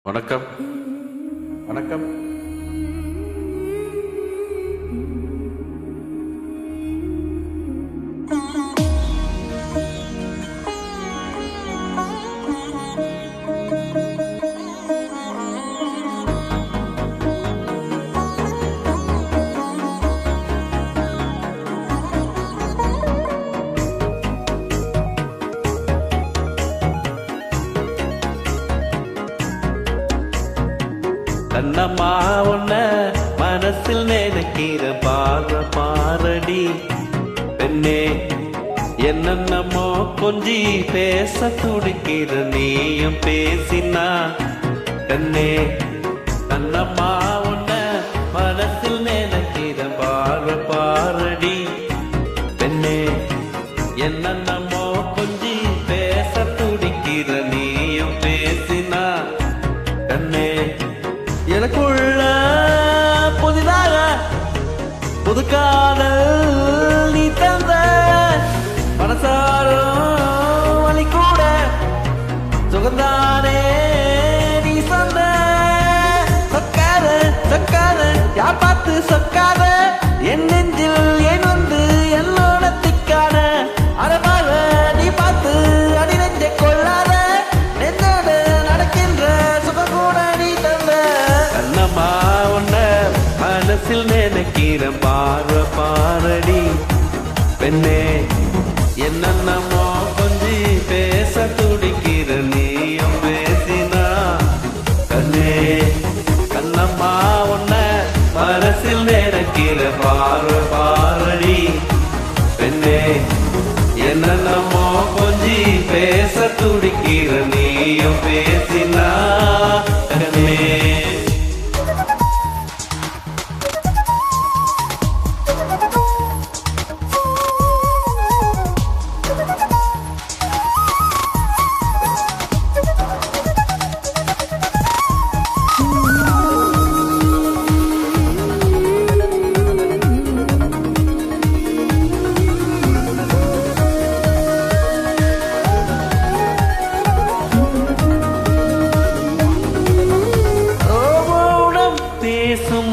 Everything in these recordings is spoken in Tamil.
வணக்கம். வணக்கம். கண்ணம்மா உன்ன மனசில் நினைக்கிற பாரடி பெண்ணே, என்னென்னமோ கொஞ்சி பேச துடிக்கிற நீயும் பேசினா கண்ணே. கண்ணம்மா உன்ன மனசில் நினைக்கிற பாரடி பெண்ணே, என்னென்னமோ கொஞ்சி பேச துடிக்கிற நீயும் பேசினா கண்ணே. எனக்குள்ள புதிதாக புது காதல் நீ தந்த மனசாரும் வழி கூட சுகந்தானே நீ சொன்ன. சொக்காத சொக்காத யார் பார்த்து சொக்காத என் நெஞ்சில் ஏன் வந்து என்னோட திக்கான அறமாக நீ பார்த்து அடி நெஞ்சை கொள்ளாத நெஞ்சோடு நடக்கின்ற சுகம் கூட நீ தந்த. கண்ணம்மா உன்ன மனசில் நினைக்கிற பாரடி பெண்ணே, என்னென்னமோ கொஞ்சி பேச துடிக்கிற நீயும் பேசினா கண்ணே. கண்ணம்மா உன்ன மனசில் நினைக்கிற பாரடி பெண்ணே, என்னென்னமோ கொஞ்சி பேச துடிக்கிற நீயும் பேசினா கண்ணே.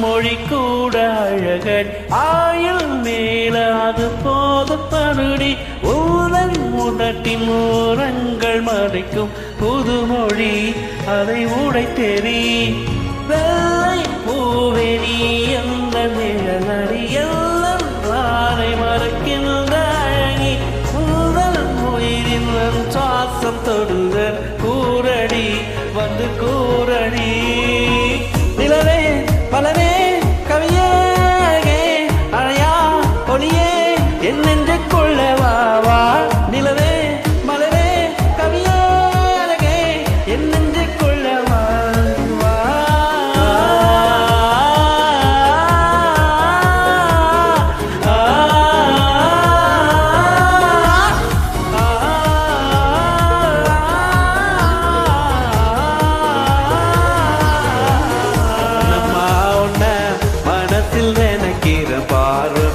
மொழி கூட அழகன் ஆயுள் மேல அது போது பருடி ஊதன் உதட்டின் ஓரங்கள் மறைக்கும் புதுமொழி அதை உடை தெரி. வெள்ளை பூவெறி எந்த நிழலடி எல்லாம் நாளை மறக்கின்ற அழகி முதல் உயிரின் சுவாசம் தொடுதல் கூரடி வந்து கூரடி. நிலவே மலரே கவியே அழகே அழையா ஒளியே என் நெஞ்சை கொள்ளவா. நிலவே மலரே கவியே அழகே என் நெஞ்சை கொள்ளவா.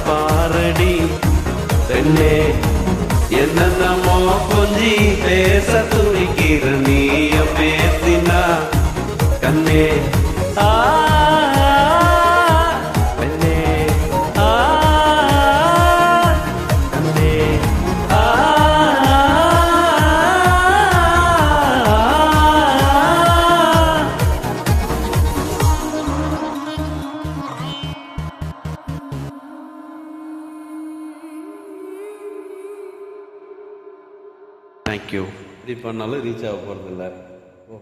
பாரடி பெண்ணே, என்னென்னமோ கொஞ்சி பேச துடிக்கிற நீயும் பேசினா கண்ணே. பெண்ணே கண்ணே தேங்க்யூ. இப்படி பண்ணாலும் ரீச் ஆக போகிறதில்ல. ஓ